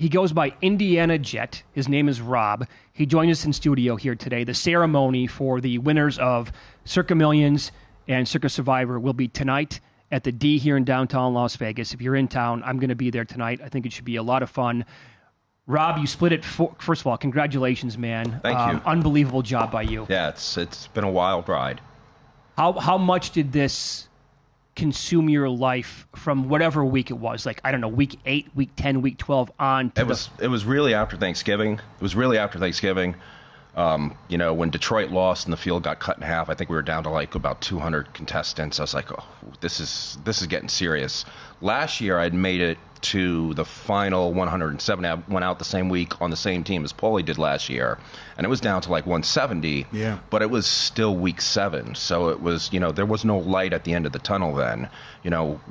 He goes by Indiana Jet. His name is Rob. He joined us in studio here today. The ceremony for the winners of Circa Millions and Circa Survivor will be tonight at the D here in downtown Las Vegas. If you're in town, I'm going to be there tonight. I think it should be a lot of fun. Rob, you split it. First of all, congratulations, man. Thank you. Unbelievable job by you. Yeah, it's been a wild ride. How much did this consume your life from whatever week it was? Like, I don't know, week 8, week 10, week 12 on to It was really after Thanksgiving. When Detroit lost and the field got cut in half, I think we were down to like about 200 contestants. I was like, oh, this is getting serious. Last year, I'd made it to the final 107. I went out the same week on the same team as Paulie did last year, and it was down to like 170. Yeah. But it was still week 7, so it was, there was no light at the end of the tunnel then.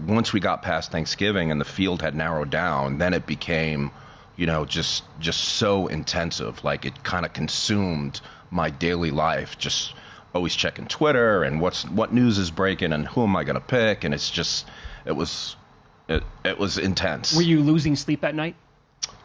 Once we got past Thanksgiving and the field had narrowed down, then it became, just so intensive. Like, it kind of consumed my daily life, just always checking Twitter and what news is breaking and who am I going to pick, and it was intense. Were you losing sleep at night?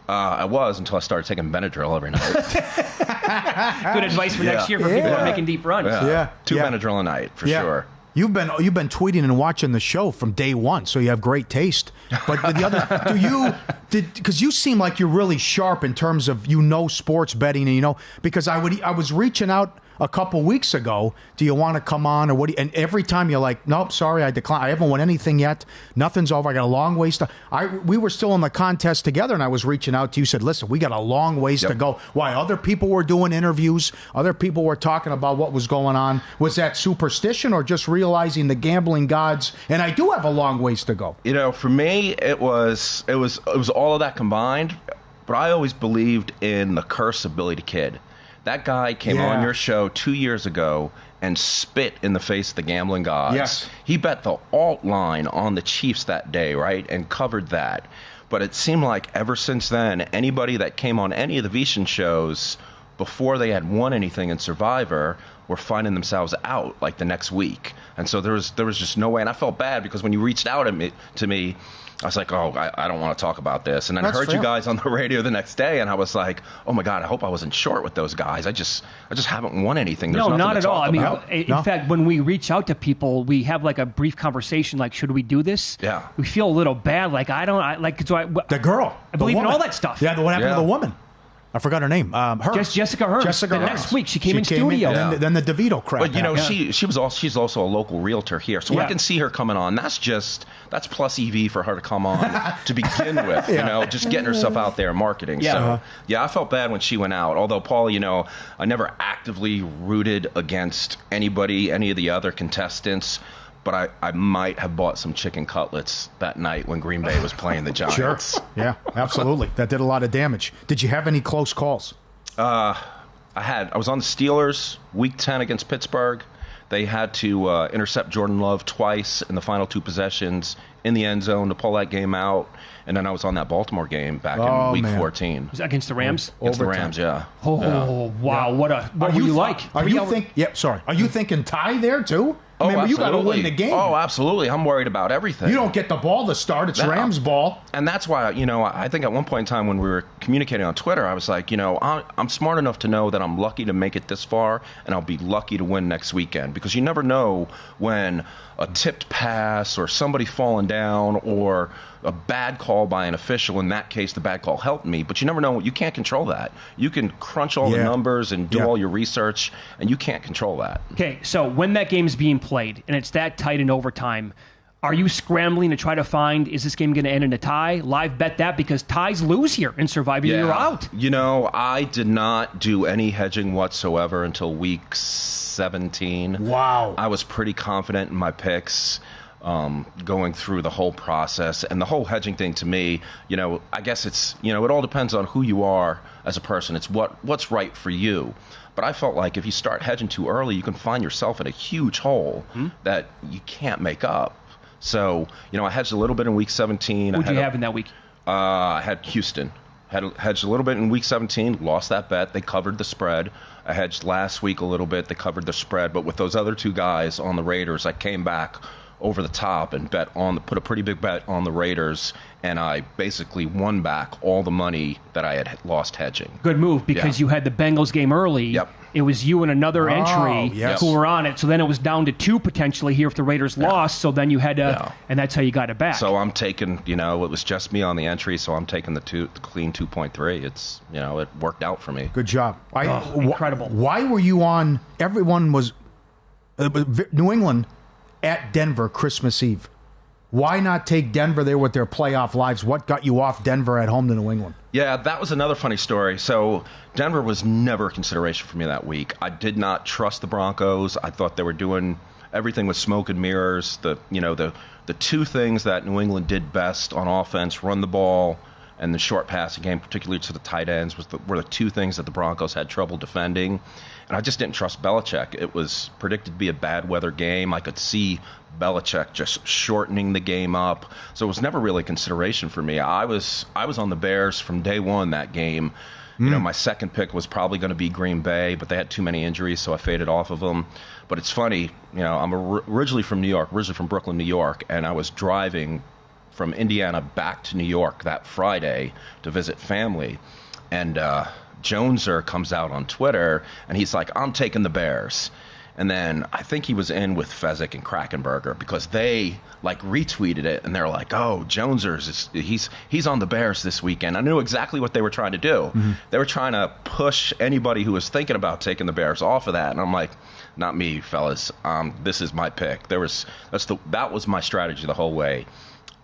I was, until I started taking Benadryl every night. Good advice for next year for people who are making deep runs. Yeah. 2 Benadryl a night, for sure. You've been tweeting and watching the show from day one, so you have great taste. But the other, because you seem like you're really sharp in terms of sports betting, and because I was reaching out a couple weeks ago. Do you want to come on, or what? And every time you're like, nope, sorry, I decline. I haven't won anything yet. Nothing's over. I got a long ways to. We were still in the contest together, and I was reaching out to you. Said, listen, we got a long ways to go. Why? Other people were doing interviews. Other people were talking about what was going on. Was that superstition or just realizing the gambling gods? And I do have a long ways to go. For me, it was all of that combined. But I always believed in the curse of Billy the Kid. That guy came on your show 2 years ago and spit in the face of the gambling gods. Yes. He bet the alt line on the Chiefs that day, right, and covered that. But it seemed like ever since then, anybody that came on any of the VSiN shows before they had won anything in Survivor were finding themselves out like the next week. And so there was just no way. And I felt bad because when you reached out to me, I was like, oh, I don't want to talk about this. And then I heard you guys on the radio the next day, and I was like, oh, my God, I hope I wasn't short with those guys. I just haven't won anything. There's no, nothing not to at all. talk I mean, about. in fact, when we reach out to people, we have like a brief conversation, like, should we do this? Yeah. We feel a little bad. Like, The girl. I believe in woman. all that stuff. Yeah, what happened to the woman? I forgot her name. Jessica Hearn. Jessica Hearn. Next week, she came in studio. Then the DeVito crap. But she's also a local realtor here, so I can see her coming on. That's plus EV for her to come on to begin with. Just getting herself out there and marketing. Yeah. So I felt bad when she went out. Although Paul, I never actively rooted against any of the other contestants. But I might have bought some chicken cutlets that night when Green Bay was playing the Giants. Sure. Yeah, absolutely. That did a lot of damage. Did you have any close calls? I was on the Steelers, Week 10 against Pittsburgh. They had to intercept Jordan Love twice in the final 2 possessions in the end zone to pull that game out. And then I was on that Baltimore game back in Week 14. Was that against the Rams? Against the Rams, yeah. Oh, wow. Yeah. What were you like? Are you thinking tie there, too? Absolutely. You got to win the game. Oh, absolutely. I'm worried about everything. You don't get the ball to start. It's Rams ball. And that's why, I think at one point in time when we were communicating on Twitter, I was like, I'm smart enough to know that I'm lucky to make it this far, and I'll be lucky to win next weekend. Because you never know when a tipped pass or somebody falling down or a bad call by an official. In that case, the bad call helped me. But you never know. You can't control that. You can crunch all the numbers and do all your research, and you can't control that. Okay, so when that game's being played and it's that tight in overtime, are you scrambling to try to find, is this game going to end in a tie? Live bet that, because ties lose here in Survivor. You're out. I did not do any hedging whatsoever until week 17. Wow. I was pretty confident in my picks going through the whole process. And the whole hedging thing to me, I guess it's, it all depends on who you are as a person. It's what's right for you. But I felt like if you start hedging too early, you can find yourself in a huge hole that you can't make up. So, I hedged a little bit in week 17. Who'd you have in that week? I had Houston. Hedged a little bit in week 17, lost that bet. They covered the spread. I hedged last week a little bit. They covered the spread. But with those other 2 guys on the Raiders, I came back over the top and put a pretty big bet on the Raiders, and I basically won back all the money that I had lost hedging. Good move, because you had the Bengals game early. Yep. It was you and another entry yes. who were on it. So then it was down to 2 potentially here if the Raiders lost. So then you had to, and that's how you got it back. So I'm taking, it was just me on the entry, so I'm taking the clean 2.3. It's, it worked out for me. Good job. Incredible. Why were you on? Everyone was New England at Denver Christmas Eve. Why not take Denver there with their playoff lives? What got you off Denver at home to New England? Yeah, that was another funny story. So Denver was never a consideration for me that week. I did not trust the Broncos. I thought they were doing everything with smoke and mirrors. The 2 things that New England did best on offense, run the ball and the short passing game, particularly to the tight ends, were the 2 things that the Broncos had trouble defending. And I just didn't trust Belichick. It was predicted to be a bad weather game. I could see Belichick just shortening the game up. So it was never really a consideration for me. I was on the Bears from day one that game. My second pick was probably going to be Green Bay, but they had too many injuries, so I faded off of them. But it's funny, I'm originally from New York, originally from Brooklyn, New York, and I was driving from Indiana back to New York that Friday to visit family. And Joneser comes out on Twitter, and he's like, I'm taking the Bears. And then I think he was in with Fezzik and Krakenberger because they retweeted it, and they're like, "Oh, Jonesers, he's on the Bears this weekend." I knew exactly what they were trying to do. Mm-hmm. They were trying to push anybody who was thinking about taking the Bears off of that, and I'm like, "Not me, fellas. This is my pick." That was my strategy the whole way.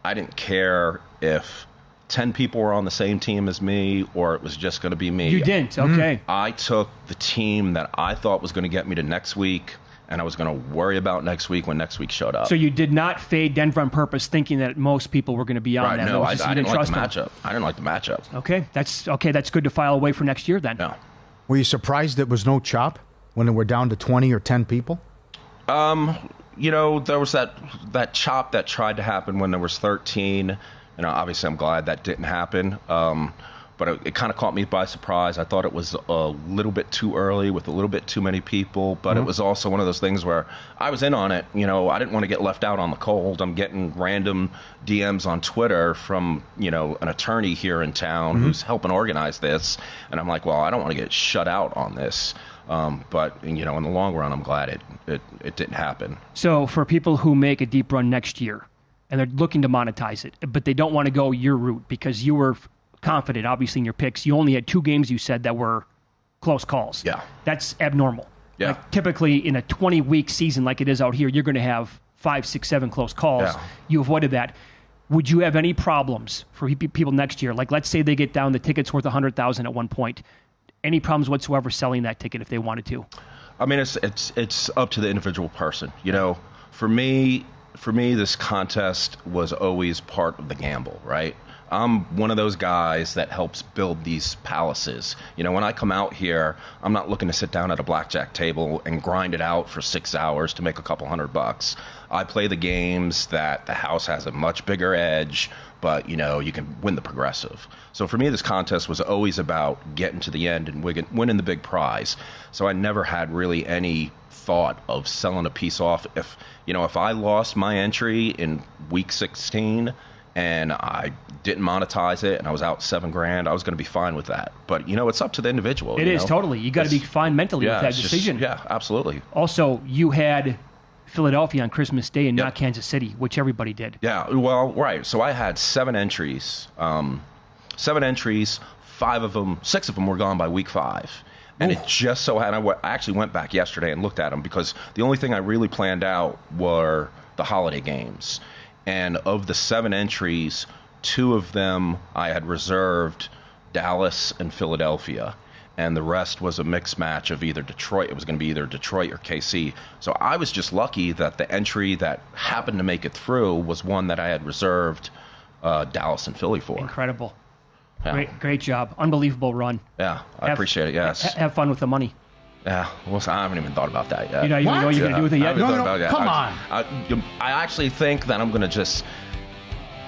I didn't care if 10 people were on the same team as me or it was just going to be me. You didn't, okay. I took the team that I thought was going to get me to next week, and I was going to worry about next week when next week showed up. So you did not fade Denver on purpose thinking that most people were going to be on that. No, I didn't like the matchup. I didn't like the matchup. Okay, that's good to file away for next year then. No. Were you surprised there was no chop when it were down to 20 or 10 people? There was that chop that tried to happen when there was 13. Obviously, I'm glad that didn't happen, but it kind of caught me by surprise. I thought it was a little bit too early with a little bit too many people, but it was also one of those things where I was in on it. I didn't want to get left out on the cold. I'm getting random DMs on Twitter from, an attorney here in town who's helping organize this, and I'm like, well, I don't want to get shut out on this. But in the long run, I'm glad it didn't happen. So for people who make a deep run next year, and they're looking to monetize it, but they don't want to go your route because you were confident, obviously, in your picks. You only had 2 games, you said, that were close calls. Yeah. That's abnormal. Yeah. Typically, in a 20-week season like it is out here, you're going to have 5, 6, 7 close calls. Yeah. You avoided that. Would you have any problems for people next year? Let's say they get down, the ticket's worth $100,000 at one point. Any problems whatsoever selling that ticket if they wanted to? I mean, it's up to the individual person. For me, this contest was always part of the gamble, right? I'm one of those guys that helps build these palaces. When I come out here, I'm not looking to sit down at a blackjack table and grind it out for 6 hours to make a couple $100. I play the games that the house has a much bigger edge, but, you can win the progressive. So for me, this contest was always about getting to the end and winning the big prize. So I never had really any thought of selling a piece off. If I lost my entry in week 16 and I didn't monetize it and I was out $7,000, I was going to be fine with that. But it's up to the individual. It is totally. You got to be fine mentally with that decision. Absolutely. Also, you had Philadelphia on Christmas Day and not Kansas City, which everybody did. Yeah, well, right. So I had 7 entries. 6 of them were gone by week 5. And it just so happened, I actually went back yesterday and looked at them because the only thing I really planned out were the holiday games. And of the 7 entries, 2 of them I had reserved Dallas and Philadelphia. And the rest was a mixed match of either Detroit. It was going to be either Detroit or KC. So I was just lucky that the entry that happened to make it through was one that I had reserved Dallas and Philly for. Incredible. Yeah. Great job. Unbelievable run. Yeah, I appreciate it, yes. Have fun with the money. Yeah, well, I haven't even thought about that yet. You know what you're going to do with it yet? No, come on. I actually think that I'm going to just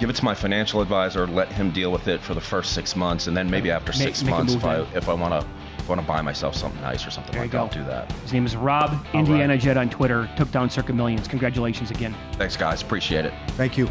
give it to my financial advisor, let him deal with it for the first 6 months, and then maybe after 6 months, if I want to want to buy myself something nice or something like that, I'll do that. His name is Rob, Indiana Jet on Twitter. Took down Circa Millions. Congratulations again. Thanks, guys. Appreciate it. Thank you.